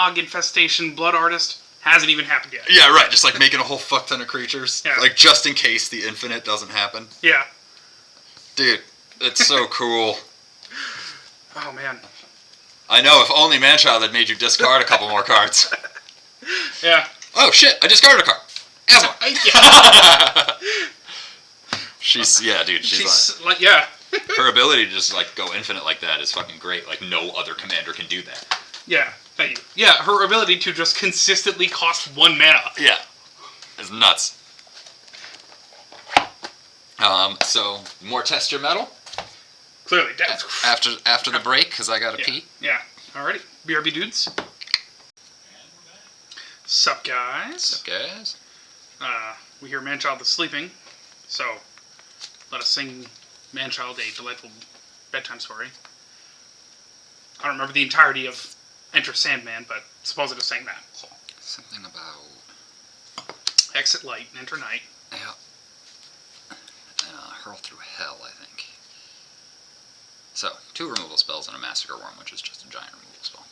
Hog Infestation Blood Artist. Hasn't even happened yet. Yeah, right. Just like making a whole fuck ton of creatures. Yeah. Like just in case the infinite doesn't happen. Yeah. Dude, it's so cool. Oh, man. I know, if only Manchild had made you discard a couple more cards. Yeah. Oh, shit, I discarded a card. Asthma. She's, yeah, dude, she's like, yeah. her ability to just, like, go infinite like that is fucking great. Like, no other commander can do that. Yeah, thank you. Yeah, her ability to just consistently cost 1 mana. Yeah. It's nuts. So, more test your metal? Clearly. After the break, because I gotta pee. Yeah. Alrighty. BRB dudes. Sup, guys? Sup, guys? We hear Manchild is sleeping, so let us sing Manchild a delightful bedtime story. I don't remember the entirety of Enter Sandman, but suppose it is saying that. So. Something about... Exit light and enter night. Yeah. Hurl through hell, I think. So, 2 removal spells and a Massacre Worm, which is just a giant removal spell.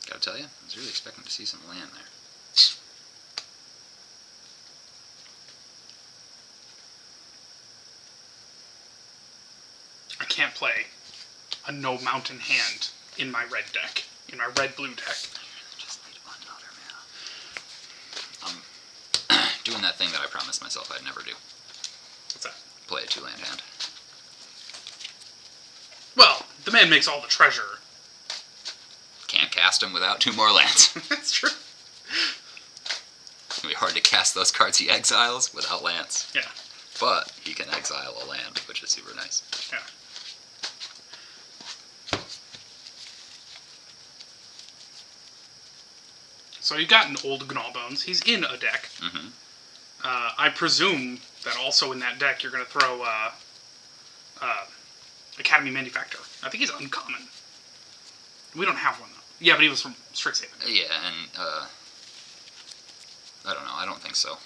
Gotta tell you, I was really expecting to see some land there. I can't play a no mountain hand in my red deck. In my red-blue deck. Just need another mana. I'm doing that thing that I promised myself I'd never do. What's that? Play a 2-land hand. Well, the man makes all the treasure. Can't cast him without 2 more lands. That's true. It's gonna be hard to cast those cards he exiles without lands. Yeah. But he can exile a land, which is super nice. Yeah. So you've got an old Gnawbones. He's in a deck. Mm-hmm. I presume that also in that deck you're going to throw Academy Manufacturer. I think he's uncommon. We don't have one, though. Yeah, but he was from Strixhaven. Yeah, and, I don't know. I don't think so.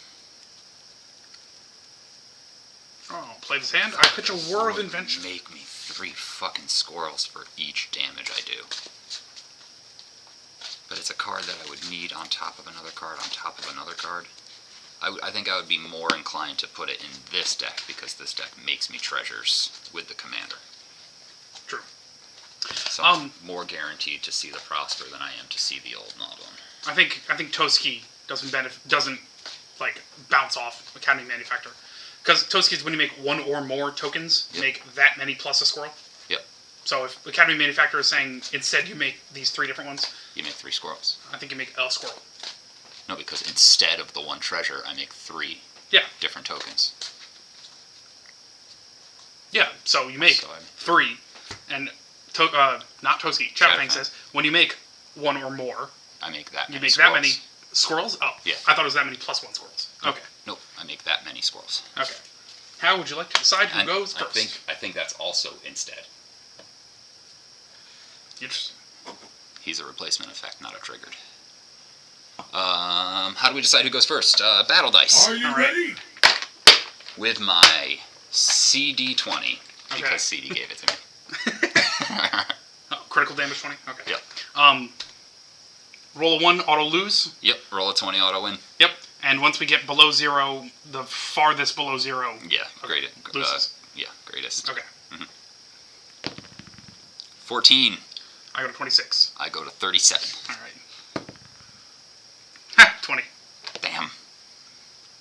Oh, play this hand? I pitch a Whir of Invention. Make me 3 fucking squirrels for each damage I do. But it's a card that I would need on top of another card on top of another card. I think I would be more inclined to put it in this deck because this deck makes me treasures with the commander. True. So I'm more guaranteed to see the Prosper than I am to see the old Gnawbone. I think Toski doesn't like bounce off Academy Manufacturer. Because Toski's when you make 1 or more tokens, make that many plus a squirrel. Yep. So if Academy Manufacturer is saying instead you make these 3 different ones, you make 3 squirrels. I think you make a squirrel. No, because instead of the 1 treasure, I make 3 different tokens. Yeah, so you make 3, and not Toski. Chatfang says when you make 1 or more, I make that. You make that many squirrels. Oh, yeah. I thought it was that many plus 1 squirrels. Okay. Nope, I make that many squirrels. Okay. How would you like to decide who goes first? I think that's also instead. Interesting. He's a replacement effect, not a triggered. How do we decide who goes first? Battle dice. Are you ready? With my CD20, because CD gave it to me. Oh, critical damage 20? Okay. Yep. Roll a 1, auto lose. Yep, roll a 20, auto win. Yep, and once we get below 0, the farthest below 0... Yeah, greatest. Loses. Yeah, greatest. Okay. 14. I go to 26. I go to 37. Alright. Ha! 20. Damn.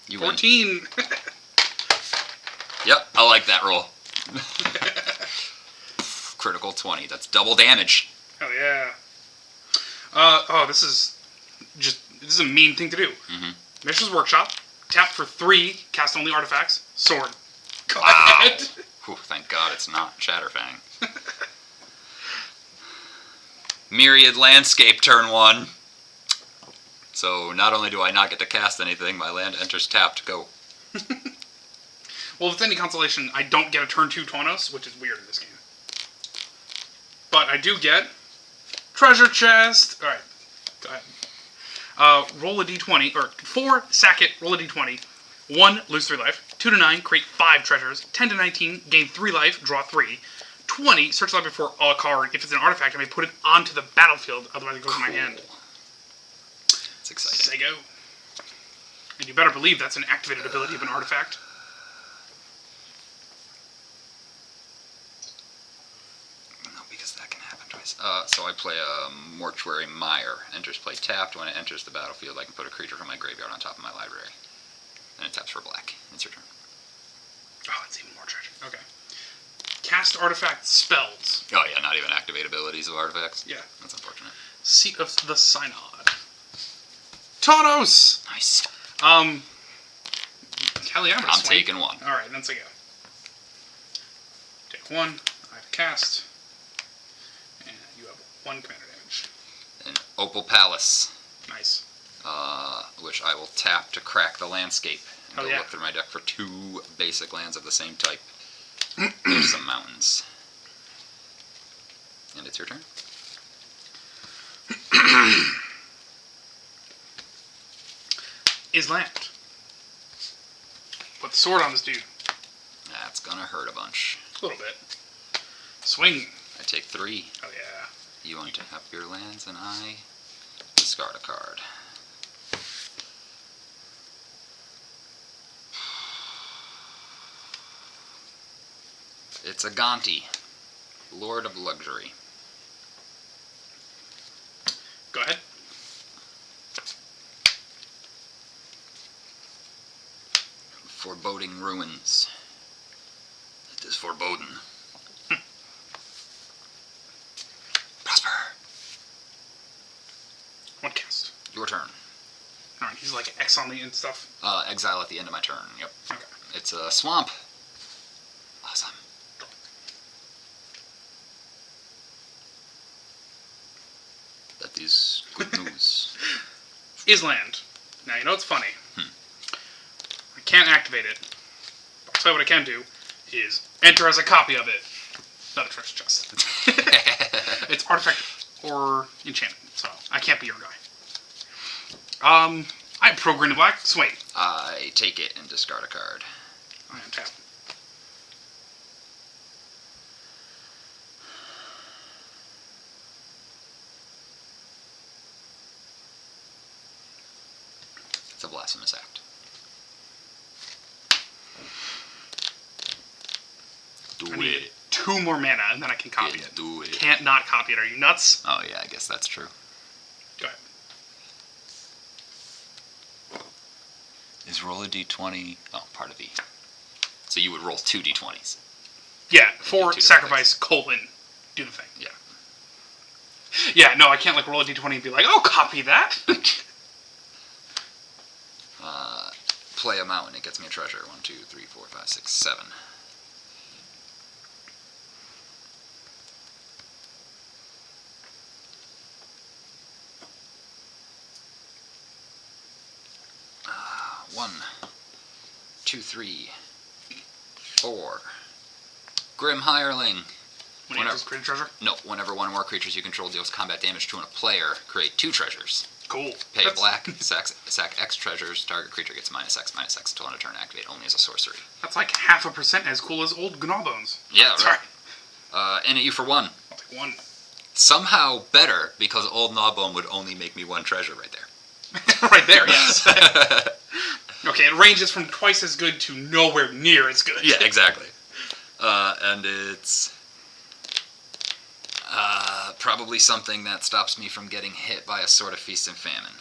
You 14! Win. Yep, I like that roll. Critical 20. That's double damage. Hell yeah. This is a mean thing to do. Mm-hmm. Mishra's Workshop. Tap for 3, cast only artifacts. Sword. Go wow. ahead. Whew, thank God it's not Chatterfang. Myriad Landscape turn 1. So not only do I not get to cast anything, my land enters tapped. Go. Well, if it's any consolation, I don't get a turn 2 Taunos, which is weird in this game. But I do get Treasure Chest. Alright, go ahead. Roll a d20, or 4, sack it, roll a d20. 1, lose 3 life. 2 to 9, create 5 treasures. 10 to 19, gain 3 life, draw 3. 20. Search the library for a card. If it's an artifact, I may put it onto the battlefield. Otherwise, it goes in my hand. It's exciting. Say go. And you better believe that's an activated ability of an artifact. No, because that can happen twice. So I play a Mortuary Mire. Enters play tapped. When it enters the battlefield, I can put a creature from my graveyard on top of my library. And it taps for black. It's your turn. Oh, that's even more treasure. Okay. Cast artifact spells. Oh yeah, not even activate abilities of artifacts. Yeah. That's unfortunate. Seat of the Synod. Taunos! Nice. Hell yeah, I'm taking one. Alright, that's a go. Take one. I have cast. And you have 1 commander damage. An Opal Palace. Nice. Which I will tap to crack the landscape. And Hell go yeah. look through my deck for 2 basic lands of the same type. There's some mountains. And it's your turn. Is land. Put the sword on this dude. That's gonna hurt a bunch. A little bit. Swing. I take 3. Oh yeah. You untap your lands, and I discard a card. It's a Gonti, Lord of Luxury. Go ahead. Foreboding Ruins. It is foreboding. Prosper. 1 cast. Your turn. Alright, he's like X on the and stuff. Exile at the end of my turn. Yep. Okay. It's a swamp. Awesome. That is good news. Is land. Now, you know what's funny? I can't activate it. I'll tell you what I can do is enter as a copy of it. Not a treasure chest. It's artifact or enchantment, so I can't be your guy. I have pro green and black. Swing. I take it and discard a card. I am tap. It's a blasphemous act. Do I need it. 2 more mana, and then I can copy Yeah, it. do it. Can't not copy it. Are you nuts? Oh yeah, I guess that's true. Go ahead. Is roll a d20? Oh, part of the. So you would roll 2 d20s. Yeah, 4 2 sacrifice, colon, do the thing. Yeah. Yeah, no, I can't like roll a d20 and be like, oh, copy that. Play a mountain. It gets me a treasure. 1, 2, 3, 4, 5, 6, 7. One, 2, 3, 4. Grim Hireling. When you just create a treasure? No, whenever one or more creatures you control deals combat damage to a player, create 2 treasures. Cool. Pay black, sack X treasures, target creature gets -X until end of turn, activate only as a sorcery. That's like 0.5% as cool as old Gnawbones. Yeah, right. Sorry. In it you for 1. I'll take 1. Somehow better, because old Gnawbone would only make me 1 treasure right there. Right there, yes. Okay, it ranges from twice as good to nowhere near as good. Yeah, exactly. And it's probably something that stops me from getting hit by a Sword of Feast and Famine.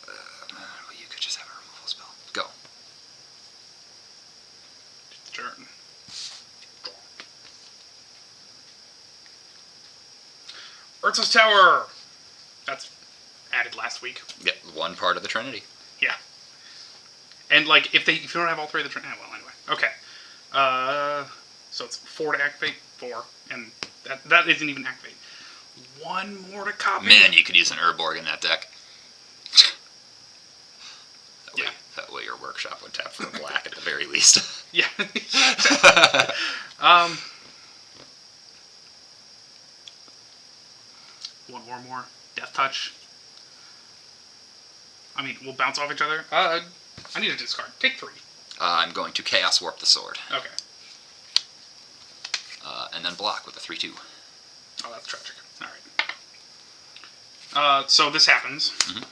Well, you could just have a removal spell. Go. Turn. Urza's Tower! That's added last week. Yeah, 1 part of the Trinity. Yeah. And like if you don't have all 3 of the well anyway. Okay. So it's 4 to activate, 4, and that isn't even activate. 1 more to copy. Man, you could use an Urborg in that deck. Yeah. That way your workshop would tap for a black at the very least. Yeah. One more. Death Touch. I mean, we'll bounce off each other. I need to discard. Take 3. I'm going to Chaos Warp the Sword. Okay. and then block with a 3/2. Oh, that's tragic. All right. So this happens. Mm-hmm.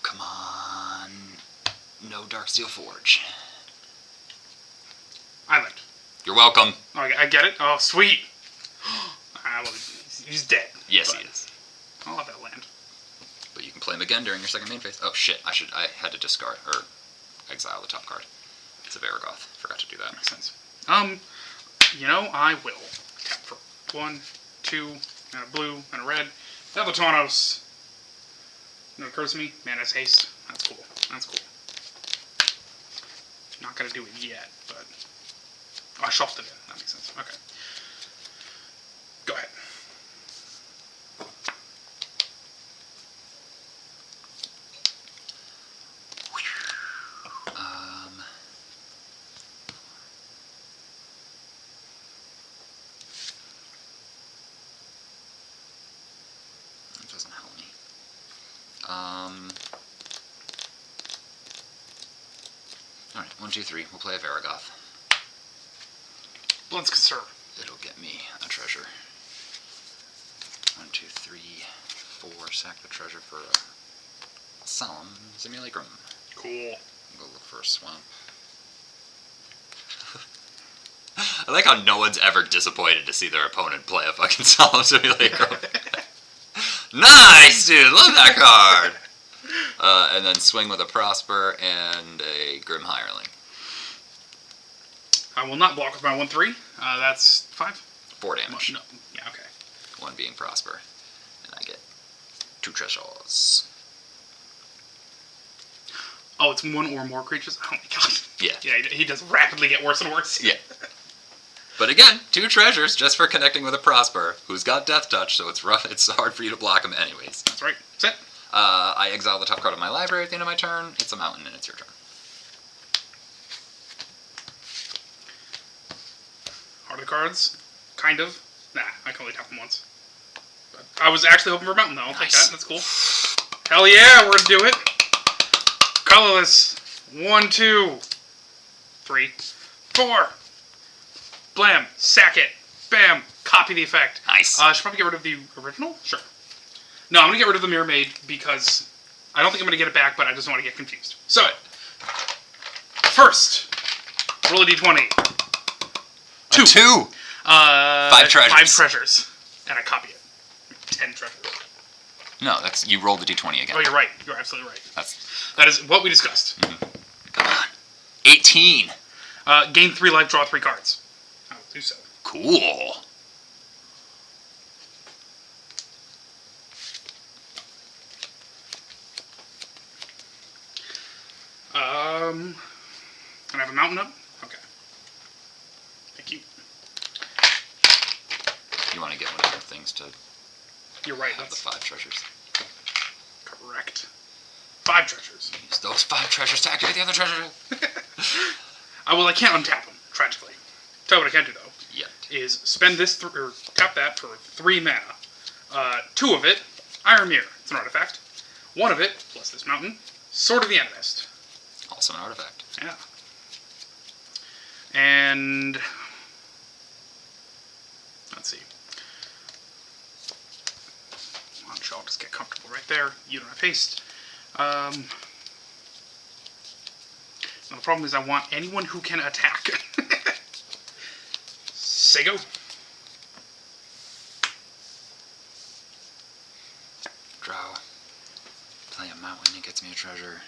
Come on. No Darksteel Forge. I lived. You're welcome. Oh, I get it. Oh, sweet. He's dead. Yes, he is. I'll let that land. But you can play him again during your second main phase. Oh shit! I had to discard or exile the top card. It's a Varagoth. Forgot to do that. Makes sense. I will tap for 1, 2, and a blue and a red. Double Taunos. No, it occurs to me. Mana's haste. That's cool. That's cool. Not gonna do it yet, but I shuffled it in. That makes sense. Okay. Go ahead. That doesn't help me. Alright, 1, 2, 3. We'll play a Varagoth. Let's conserve. It'll get me a treasure. 1, 2, 3, 4. Sack the treasure for a Solemn Simulacrum. Cool. Go look for a swamp. I like how no one's ever disappointed to see their opponent play a fucking Solemn Simulacrum. Nice, dude! Love that card! And then swing with a Prosper and a Grim Hireling. I will not block with my 1/3. That's 5. 4 damage. No. Yeah, okay. 1 being Prosper. And I get 2 treasures. Oh, it's 1 or more creatures? Oh my god. Yeah. Yeah, he does rapidly get worse and worse. Yeah. But again, 2 treasures just for connecting with a Prosper, who's got Death Touch, so it's rough. It's hard for you to block him anyways. That's right. Set. I exile the top card of my library at the end of my turn. It's a mountain, and it's your turn. Heart of the cards? Kind of. Nah, I can only tap them once. But I was actually hoping for a mountain, though. I'll take Nice. that. That's cool. Hell yeah, we're gonna do it. Colorless. 1, 2, 3, 4. Blam. Sack it. Bam. Copy the effect. Nice. Should probably get rid of the original? Sure. No, I'm going to get rid of the Mirror Maid because I don't think I'm going to get it back, but I just don't want to get confused. So, first, roll a d20. 2. 2. 5 treasures. 5 treasures. And I copy it. 10 treasures. No, that's you rolled the d20 again. Oh, you're right. You're absolutely right. That That is what we discussed. Come on. 18. Gain 3 life, draw 3 cards. I will do so. Cool. Can I have a mountain up? Okay. Thank you. You want to get one of the things to You're right. have the That's 5 treasures. correct. 5 treasures. Use those 5 treasures to activate the other treasure. I can't untap them, tragically. Tell you what I can do, though. Yet. Is spend this, or tap that for 3 mana. 2 of it, Iron Mirror. It's an artifact. 1 of it, plus this mountain, Sword of the Animist. Also an artifact. Yeah. And let's see. I'll just get comfortable right there. You don't have haste. Now the problem is I want anyone who can attack. Say go. Draw. Play a mountain, it gets me a treasure.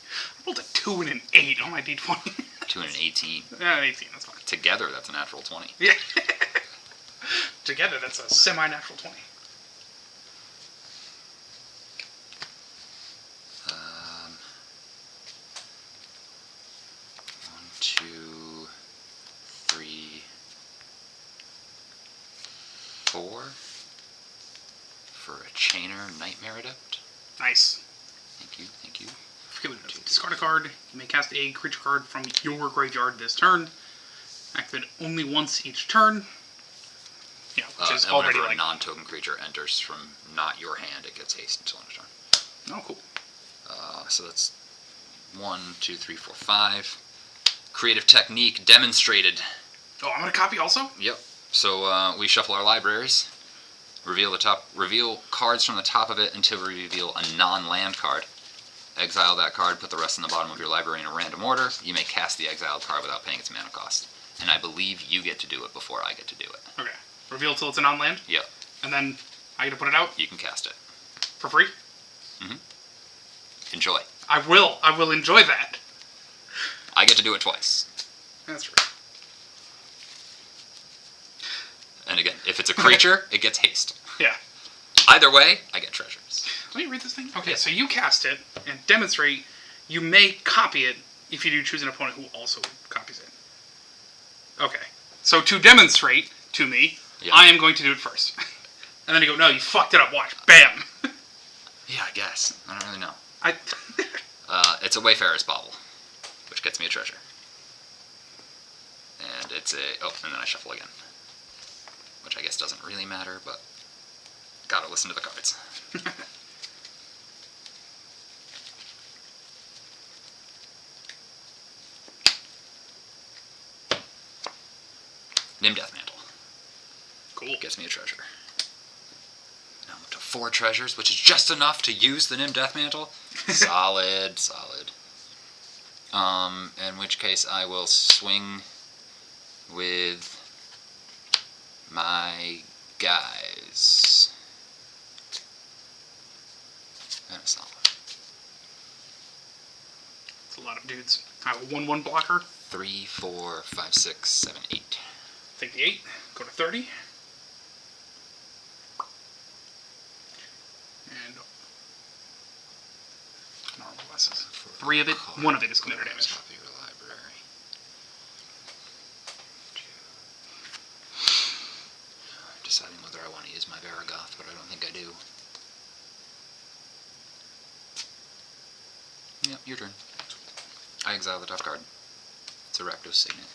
I rolled a 2 and an 8 on my d20. 2 and an 18. Yeah, 18, that's fine. Together, that's a natural 20. Yeah. Together, that's a semi-natural 20. 1, 2, 3, 4. For a Chainer Nightmare Adept. Nice. Thank you, thank you. Discard a card. You may cast a creature card from your graveyard this turn. Activate only once each turn. Yeah, which is and already whenever like... a non-token creature enters from not your hand, it gets haste until end of turn. Oh, cool. So that's 1, 2, 3, 4, 5. Creative technique demonstrated. Oh, I'm gonna copy also? Yep. So we shuffle our libraries, reveal cards from the top of it until we reveal a non-land card. Exile that card, put the rest in the bottom of your library in a random order. You may cast the exiled card without paying its mana cost. And I believe you get to do it before I get to do it. Okay. Reveal till it's a non-land? Yep. And then I get to put it out? You can cast it. For free? Enjoy. I will enjoy that. I get to do it twice. That's true. And again, if it's a creature, it gets haste. Yeah. Either way, I get treasures. Let me read this thing. Okay, Yeah. so you cast it and demonstrate. You may copy it if you do choose an opponent who also copies it. Okay. So to demonstrate to me, Yeah. I am going to do it first. And then you go, no, you fucked it up. Watch. Bam. Yeah, I guess. I don't really know. I. It's a Wayfarer's Bauble, which gets me a treasure. And it's a... Oh, and then I shuffle again. Which I guess doesn't really matter, but... Gotta listen to the cards. Nim Deathmantle. Cool. Gets me a treasure. Now I'm up to 4 treasures, which is just enough to use the Nim Deathmantle. Solid, solid. In which case I will swing with my guys. And a solid. It's a lot of dudes. I have a 1/1 blocker. 3, 4, 5, 6, 7, 8. Take the 8. Go to 30. And normal losses. 3 of it. 1 of it is commander damage. Top of your library. I'm deciding whether I want to use my Varagoth, but I don't think I do. Yep, your turn. I exile the top card. It's a Rakdos Signet.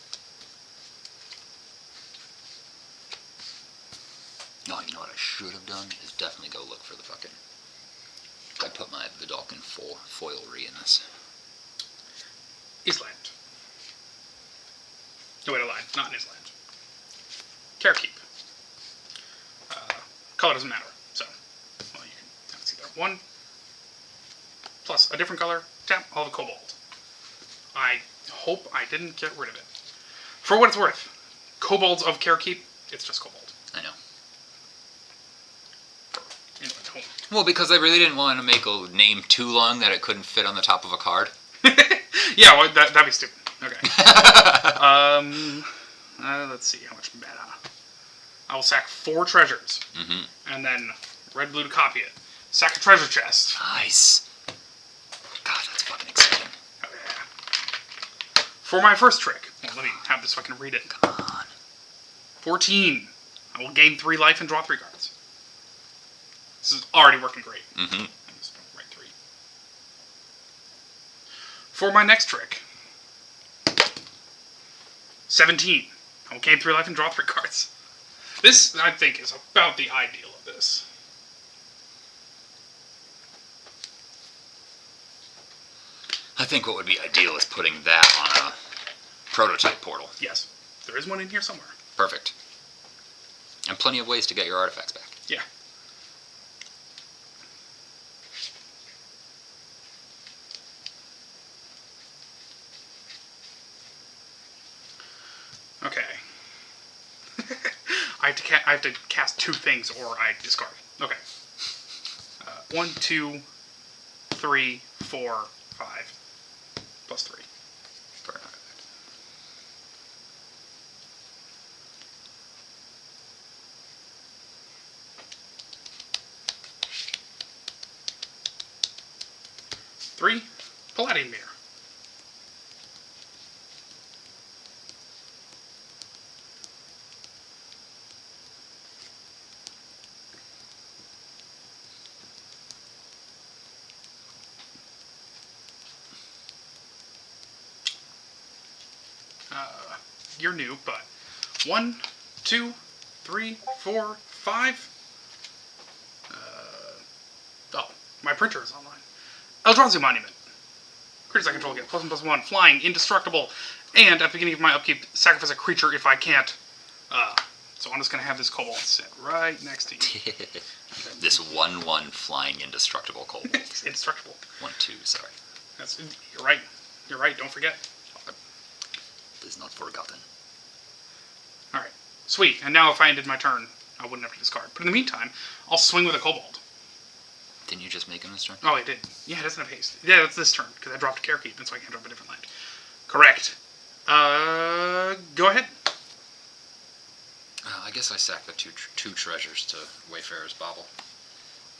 No, you know what I should have done is definitely go look for the fucking... I put my Vidalcan foilery in this. Island. No, wait, I lied. Not in Island. Carekeep. Color doesn't matter. So, well, you can kind of see there. 1 plus a different color. Tap. All the Cobalt. I hope I didn't get rid of it. For what it's worth, Kobolds of Carekeep, it's just Cobalt. I know. Inland home. Well, because I really didn't want to make a name too long that it couldn't fit on the top of a card. Yeah, well, that'd be stupid. Okay. Let's see how much meta. I will sack 4 treasures. And then red-blue to copy it. Sack a treasure chest. Nice. God, that's fucking exciting. Okay. For my first trick, well, let me have this fucking read it. Come on. 14. I will gain 3 life and draw 3 cards. This is already working great. I'm just gonna write 3. For my next trick, 17. I will gain 3 life and draw 3 cards. This, I think, is about the ideal of this. I think what would be ideal is putting that on a prototype portal. Yes. There is one in here somewhere. Perfect. And plenty of ways to get your artifacts back. Yeah. Okay. I have to cast 2 things or I discard. Okay. 1, 2, 3, 4, 5. Plus 3. For an artifact. Three, Palladian Mirror. You're new, but 1, 2, 3, 4, 5. Oh, my printer is online. Eldrazi Monument. Creatures I control get +1/+1, flying, indestructible, and at the beginning of my upkeep, sacrifice a creature if I can't. So I'm just going to have this kobold sit right next to you. This 1/1 flying indestructible kobold. It's indestructible. 1/2, sorry. You're right. You're right, don't forget. It is not forgotten. Alright. Sweet. And now if I ended my turn, I wouldn't have to discard. But in the meantime, I'll swing with a kobold. Didn't you just make him this turn? Oh, I did. Yeah, it doesn't have haste. Yeah, that's this turn, because I dropped a Carekeep, and so I can't drop a different land. Correct. Go ahead. I guess I sack the two treasures to Wayfarer's Bauble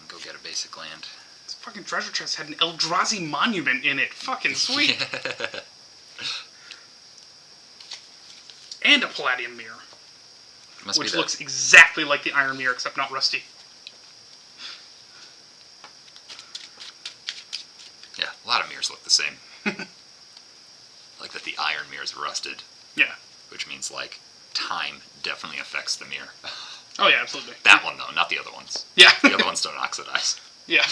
and go get a basic land. This fucking treasure chest had an Eldrazi monument in it. Fucking sweet. And a Palladium Mirror. Which looks exactly like the Iron Mirror, except not rusty. Yeah, a lot of mirrors look the same. Like that the Iron Mirror is rusted. Yeah. Which means, like, time definitely affects the mirror. Oh, yeah, absolutely. That one, though, not the other ones. Yeah. The other ones don't oxidize. Yeah.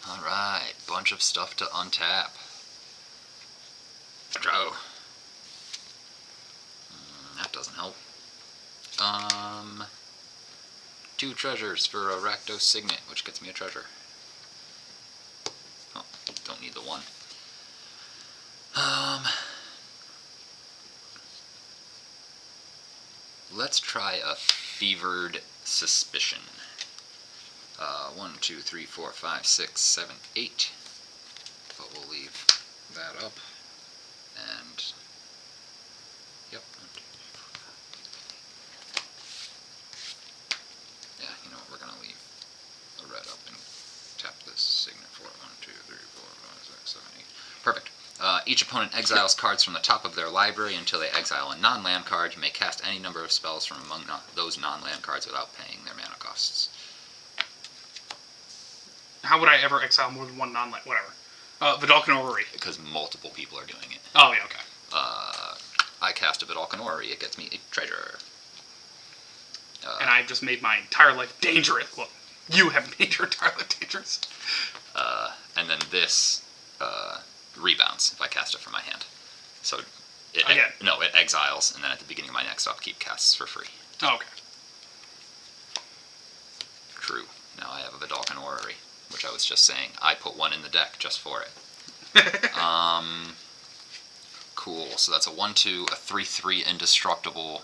Alright, bunch of stuff to untap. Draw. That doesn't help. 2 treasures for a Rakdos Signet, which gets me a treasure. Oh, don't need the 1. Let's try a Fevered Suspicion. 1, 2, 3, 4, 5, 6, 7, 8. But we'll leave that up. And yep. 1, 2, 3, 4, 5. Yeah, you know what? We're gonna leave a red up and tap this signet for it. 1, 2, 3, 4, 5, 6, 7, 8. Perfect. Each opponent exiles cards from the top of their library until they exile a non-land card. You may cast any number of spells from among those non-land cards without paying their mana costs. How would I ever exile more than one non-land? Whatever. Vidalcan Orrery. Because multiple people are doing it. Oh, yeah, okay. I cast a Vidalcan Orrery. It gets me a treasure. And I've just made my entire life dangerous. Well, you have made your entire life dangerous. And then this rebounds if I cast it from my hand. So it exiles, and then at the beginning of my next upkeep casts for free. Oh, okay. True. Now I have a Vidalcan Orrery, which I was just saying. I put 1 in the deck just for it. Cool. So that's a 1/2, a 3/3 indestructible.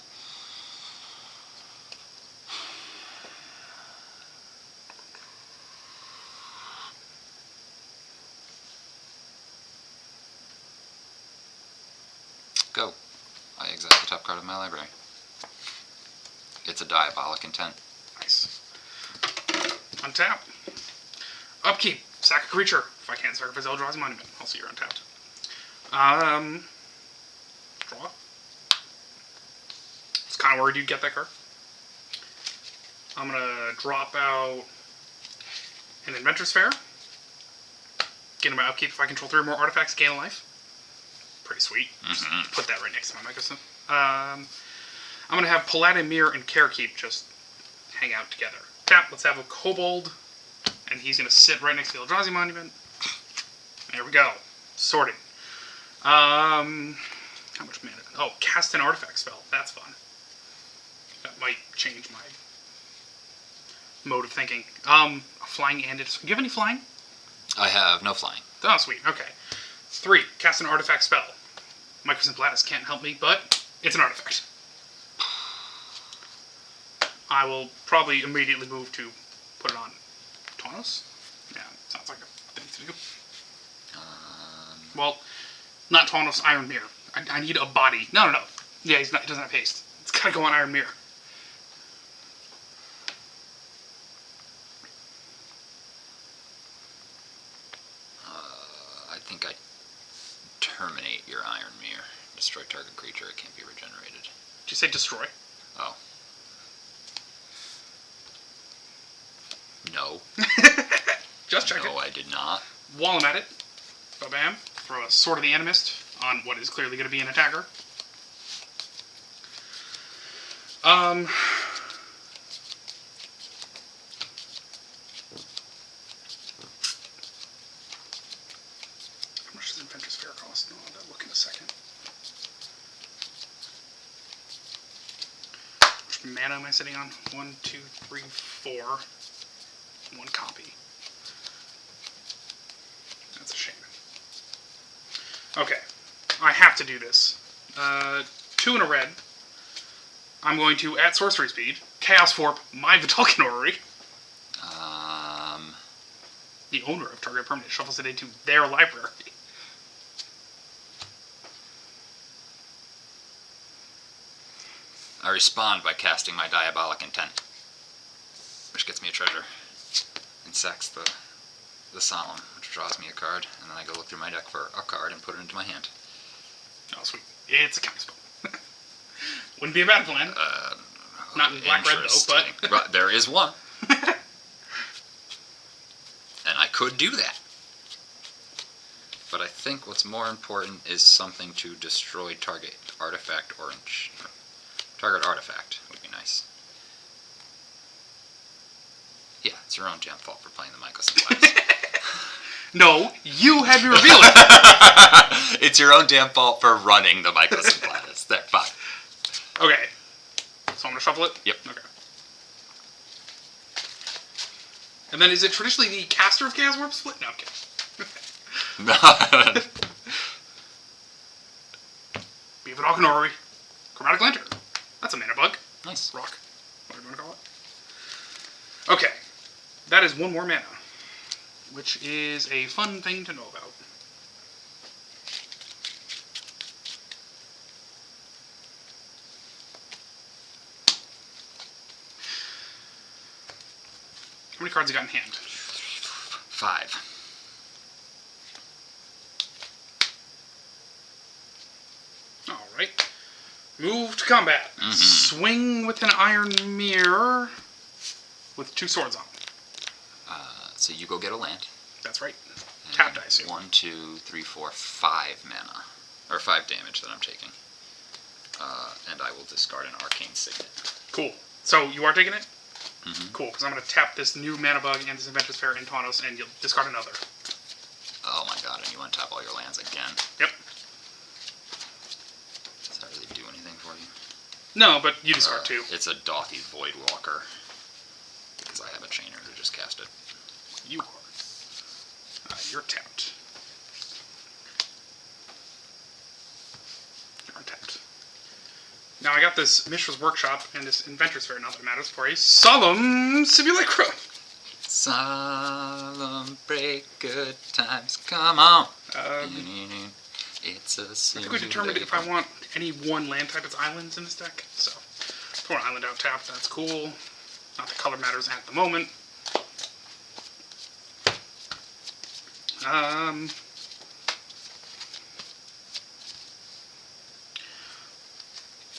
Go. I exile the top card of my library. It's a Diabolic Intent. Nice. Untap. Upkeep. Sack a creature. If I can't sacrifice Eldrazi Monument, also you're untapped. Draw. It's kind of worried you'd get that card. I'm gonna drop out an Inventor's Fair. Get in my upkeep. If I control 3 or more artifacts, gain a life. Pretty sweet. Just put that right next to my Microsynth. I'm gonna have Palladium Mirror and Carekeep just hang out together. Tap. Let's have a Kobold, and he's gonna sit right next to the Eldrazi Monument. There we go. Sorted. How much mana? Oh, cast an artifact spell. That's fun. That might change my mode of thinking. Flying and it's. Do you have any flying? I have no flying. Oh, sweet. Okay. 3. Cast an artifact spell. Microsynth Lattice can't help me, but it's an artifact. I will probably immediately move to put it on Taunos. Yeah, sounds like a thing to do. Well, not Taunos, Iron Mirror. I need a body. No. Yeah, he doesn't have haste. It's gotta go on Iron Mirror. I think I terminate your Iron Mirror. Destroy target creature. It can't be regenerated. Did you say destroy? Oh. No. Just check No, I did not. While I'm at it, ba-bam, throw a Sword of the Animist on what is clearly going to be an attacker. spare cost? No, I'll look in a second. Which mana am I sitting on? 1, 2, 3, 4. 1 copy. That's a shame. Okay, I have to do this. 2 in a red. I'm going to, at sorcery speed, Chaos Warp my Vidalcan Orrery. The owner of target permanent shuffles it into their library. I respond by casting my Diabolic Intent, which gets me a treasure, and sacks the Solemn, which draws me a card, and then I go look through my deck for a card and put it into my hand. Oh, sweet. It's a counterspell. Wouldn't be a bad plan. Not in black-red, though, but... there is one. And I could do that. But I think what's more important is something to destroy target artifact or target artifact would be nice. Yeah, it's your own damn fault for playing the Mycosynth Lattice. No, you had me reveal it. It's your own damn fault for running the Mycosynth Lattice. There, fine. Okay. So I'm going to shuffle it? Yep. Okay. And then is it traditionally the caster of Chaos Warp split? No, I'm kidding. Be Vidalcan Orrery. Chromatic Lantern. That's a mana bug. Nice. Rock. Whatever you want to call it. Okay. That is 1 more mana. Which is a fun thing to know about. How many cards you got in hand? 5. Alright. Move to combat. Mm-hmm. Swing with an Iron Mirror with 2 swords on. So you go get a land. That's right. Tapped, I assume. 1, 2, 3, 4, 5 mana. Or 5 damage that I'm taking. And I will discard an Arcane Signet. Cool. So you are taking it? Mm-hmm. Cool, because I'm going to tap this new mana bug and this Adventurous Fair in Tawnos, and you'll discard another. Oh my god, and you want to tap all your lands again? Yep. Does that really do anything for you? No, but you discard 2. It's a Dothy Voidwalker. Because I have a chainer to just cast it. You are. You're tapped. You're untapped. Now I got this Mishra's Workshop and this Adventurous Fair, not that it matters, for a Solemn Simulacrum. Solemn break, good times, come on. It's a I think we determined if I want any one land type, it's islands in this deck. So, throw an island out tapped, that's cool. Not that color matters at the moment.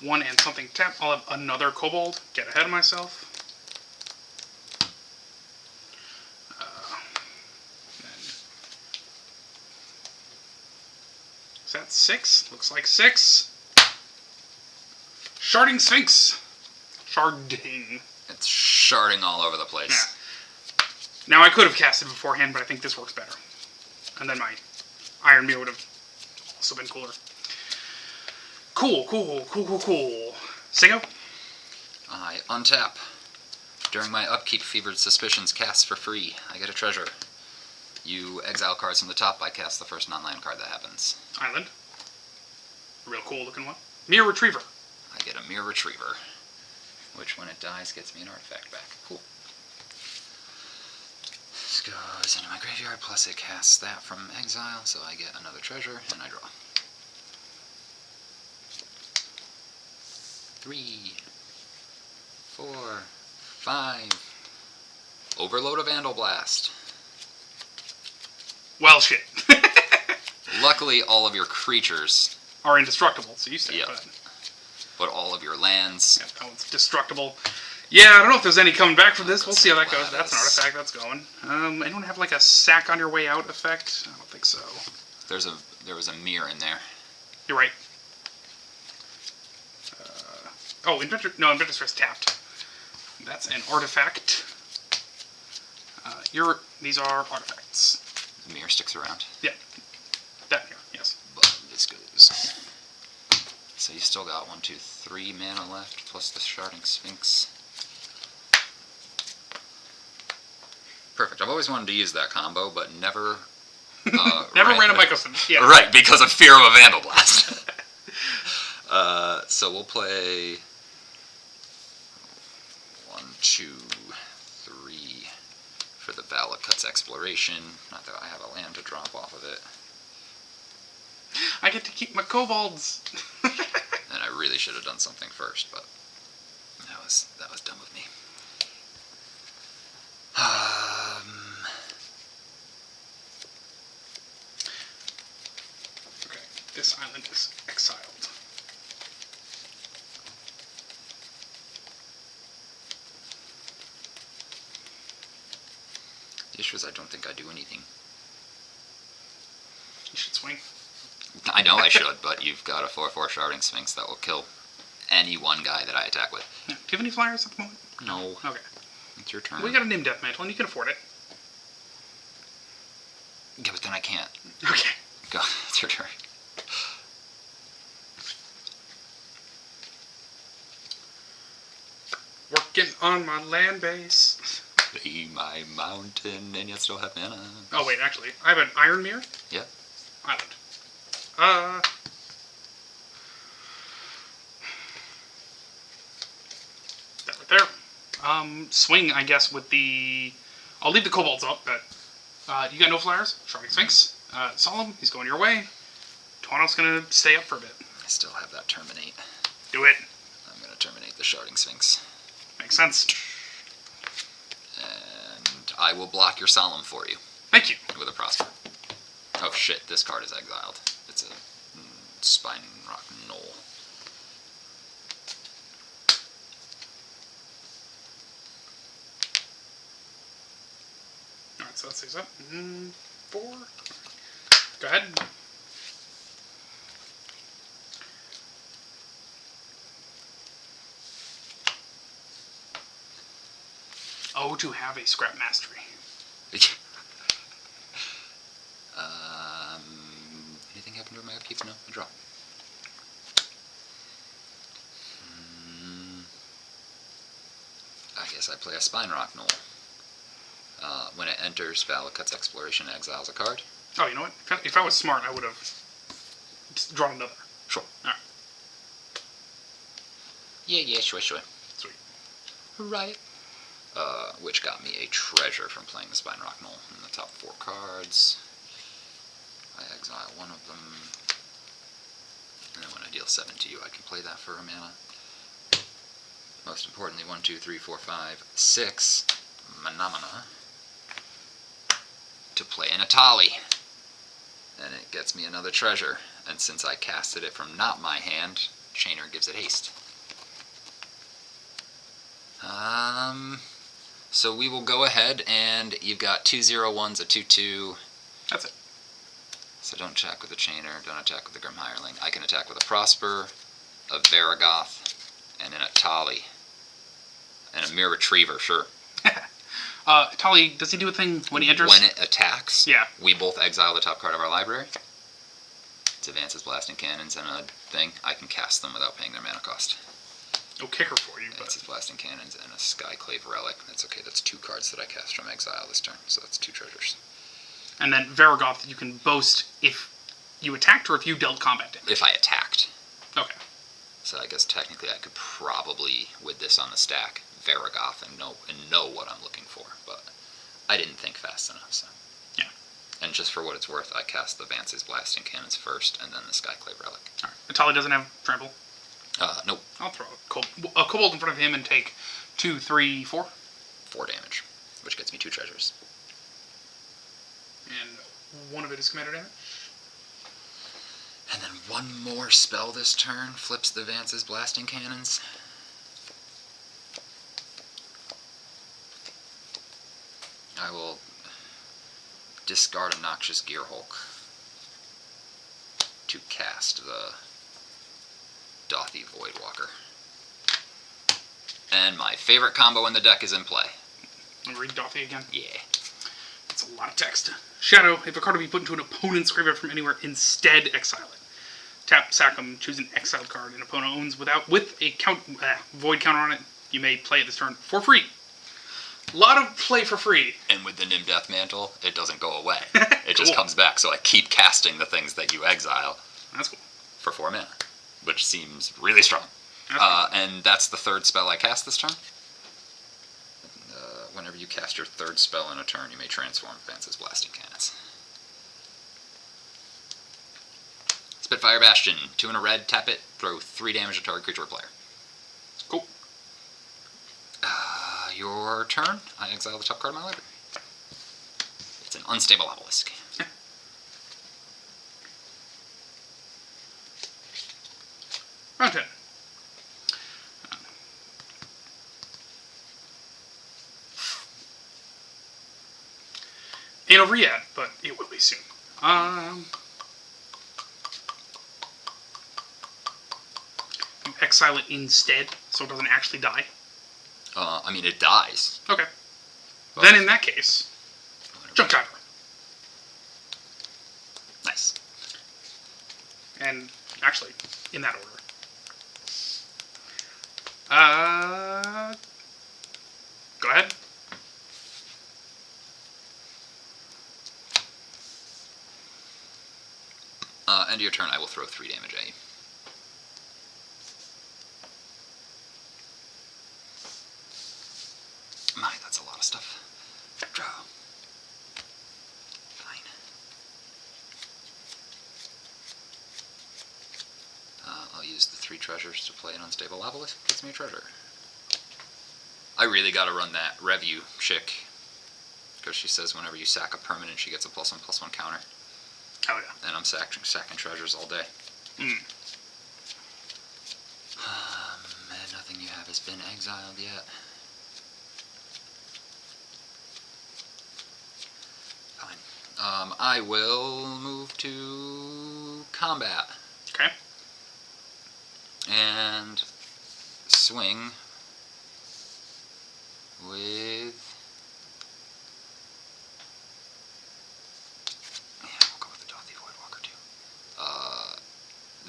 One and something tap. I'll have another Kobold. Get ahead of myself. Is that 6? Looks like 6. Sharding Sphinx. Sharding. It's sharding all over the place. Yeah. Now I could have cast it beforehand, but I think this works better. And then my Iron Mirror would have also been cooler. Cool. Singo? I untap. During my upkeep, Fevered Suspicions casts for free. I get a treasure. You exile cards from the top. I cast the first non-land card that happens. Island. Real cool looking one. Mirror Retriever. I get a Mirror Retriever, which when it dies gets me an artifact back. Cool. This goes into my graveyard, plus it casts that from exile, so I get another treasure, and I draw. 3, 4, 5. Overload of Vandal Blast. Well, shit. Luckily, all of your creatures are indestructible, so you say yep. that. But all of your lands. Yeah, that one's destructible. Yeah, I don't know if there's any coming back from this. We'll see how that goes. That's an artifact. That's going. Anyone have like a sack on your way out effect? I don't think so. There was a mirror in there. You're right. Inventor's Fair's tapped. That's an artifact. These are artifacts. The mirror sticks around. Yeah. That here, yes. So you still got 1, 2, 3 mana left, plus the Sharding Sphinx. Perfect. I've always wanted to use that combo, but never... Never ran a Michelson. Yeah. Right, because of fear of a Vandal Blast. So we'll play 1, 2, 3 for the Valakut's Exploration. Not that I have a land to drop off of it. I get to keep my kobolds. And I really should have done something first, but that was dumb of me. Okay, this island is exiled. The issue is I don't think I do anything. You should swing. I know I should, but you've got a 4/4 Sharding Sphinx that will kill any one guy that I attack with. Yeah. Do you have any flyers at the moment? No. Okay. It's your turn. We got a Nim Death Mantle, and you can afford it. Yeah, but then I can't. Okay. Go. It's your turn. Working on my land base. Be my mountain, and yet still have mana. Oh, wait, actually. I have an Iron Mirror. Yep. Island. That right there. Swing, I guess, with the... I'll leave the kobolds up, but... you got no flyers? Sharding Sphinx. Solemn, he's going your way. Tawno's gonna stay up for a bit. I still have that Terminate. Do it. I'm going to terminate the Sharding Sphinx. Makes sense. And I will block your Solemn for you. Thank you. With a Prosper. Oh shit, this card is exiled. It's a Spine Rock Knoll. Alright, so that stays up. 4. Go ahead. Oh, to have a Scrap Mastery. Anything happen to my upkeep? No, I draw. I guess I play a Spine Rock Knoll. When it enters Valakut's Exploration, exiles a card. Oh, you know what? If I was smart, I would have just drawn another. Sure. Alright. Yeah, sure. Sweet. Right. Which got me a treasure from playing the Spine Rock Knoll in the top 4 cards. I exile one of them. And then when I deal 7 to you, I can play that for a mana. Most importantly, 1, 2, 3, 4, 5, 6 mana to play an Atali. And it gets me another treasure. And since I casted it from not my hand, Chainer gives it haste. So we will go ahead, and you've got 2 0/1s, a 2/2. That's it. So don't attack with the Chainer, don't attack with the Grim Hireling. I can attack with a Prosper, a Varagoth, and an Atali. And a Mere Retriever, sure. Tali, does he do a thing when he enters? When it attacks, Yeah. we both exile the top card of our library. It's Advances, Blasting Cannons, and a thing. I can cast them without paying their mana cost. No kicker for you, but... Advances, Blasting Cannons, and a Skyclave Relic. That's okay, that's 2 cards that I cast from exile this turn, so that's 2 treasures. And then Varagoth, you can boast if you attacked or if you dealt combat damage. If I attacked. Okay. So I guess technically I could probably, with this on the stack, Varagoth and know what I'm looking for, but I didn't think fast enough, so. Yeah. And just for what it's worth, I cast the Vance's Blasting Cannons first, and then the Skyclave Relic. Alright. Tali doesn't have trample. Nope. I'll throw a kobold in front of him and take 2, 3, 4. 4 damage, which gets me 2 treasures. And one of it is commander damage. And then one more spell this turn flips the Vance's Blasting Cannons. I will discard a Noxious Gearhulk to cast the Dothy Voidwalker. And my favorite combo in the deck is in play. I'll read Dothy again. Yeah. That's a lot of text. Shadow, if a card will be put into an opponent's graveyard from anywhere, instead exile it. Tap, sack them, choose an exiled card an opponent owns with a void counter on it. You may play it this turn for free. A lot of play for free. And with the Nim Death Mantle, it doesn't go away. It just comes back, so I keep casting the things that you exile. That's cool. For 4 mana, which seems really strong. And that's the third spell I cast this turn. Whenever you cast your third spell in a turn, you may transform Vance's Blasting Cannons. Spitfire Bastion, 2 and a red, tap it, throw 3 damage to target creature or player. Cool. Your turn, I exile the top card of my library. It's an unstable obelisk. Round 10. Ain't over yet, but it will be soon. You exile it instead, so it doesn't actually die. I mean, it dies. Okay. But Then in that case, Junk Diver. Nice. And actually, in that order. Go ahead. End of your turn, I will throw 3 damage at you. My, that's a lot of stuff. Draw. Fine. I'll use the 3 treasures to play an unstable obelisk. Gets me a treasure. I really gotta run that Review chick, because she says whenever you sack a permanent, she gets a +1/+1 counter. Oh yeah. And I'm sacking treasures all day. Mm. And nothing you have has been exiled yet. Fine. I will move to combat. Okay. And swing with...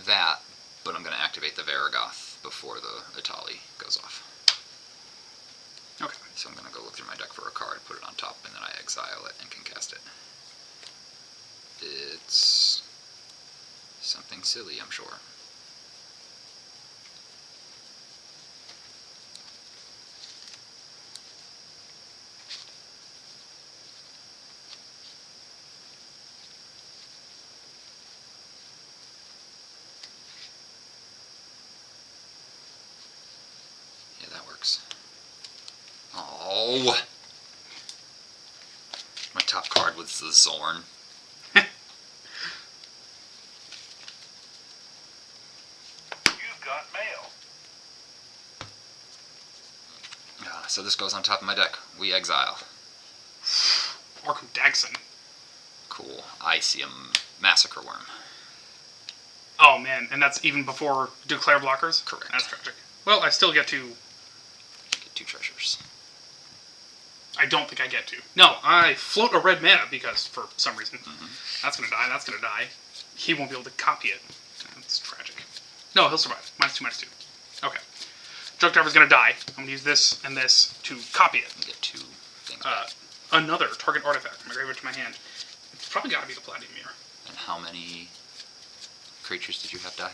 that, but I'm going to activate the Varagoth before the Itali goes off. Okay. So I'm going to go look through my deck for a card, put it on top, and then I exile it and can cast it. It's something silly, I'm sure. Oh! My top card was the Zorn. You've got mail. So this goes on top of my deck. We exile. Arkham Dagson. Cool. Icium Massacre Worm. Oh man, and that's even before declare blockers? Correct. That's tragic. Well, I still get to... Get 2 treasures. I don't think I get to. No, I float a red mana because, for some reason, that's gonna die, that's gonna die. He won't be able to copy it. That's tragic. No, he'll survive. -2/-2. Okay. Junk Diver's gonna die. I'm gonna use this and this to copy it. You get 2 things back. Another target artifact from my graveyard to my hand. It's probably gotta be the Platinum Mirror. And how many creatures did you have die?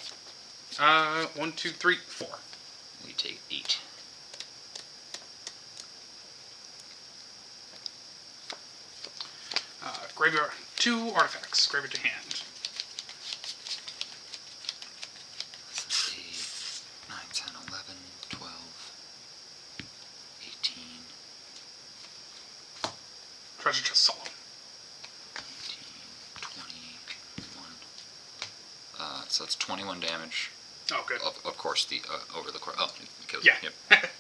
1, 2, 3, 4. We take 8. Graveyard, 2 artifacts, graveyard to hand. 8, 9, 10, 11, 12, 18. Treasure chest solo. 18, 21. So that's 21 damage. Oh, good. Of course, the over the course. Oh, it kills Yeah. you. Yep.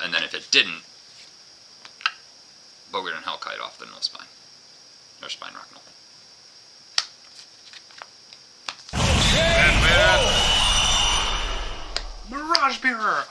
And then if it didn't, Bogart and Hellkite off the Null Spine. Or Spine Rock Null. Mirage Mirror!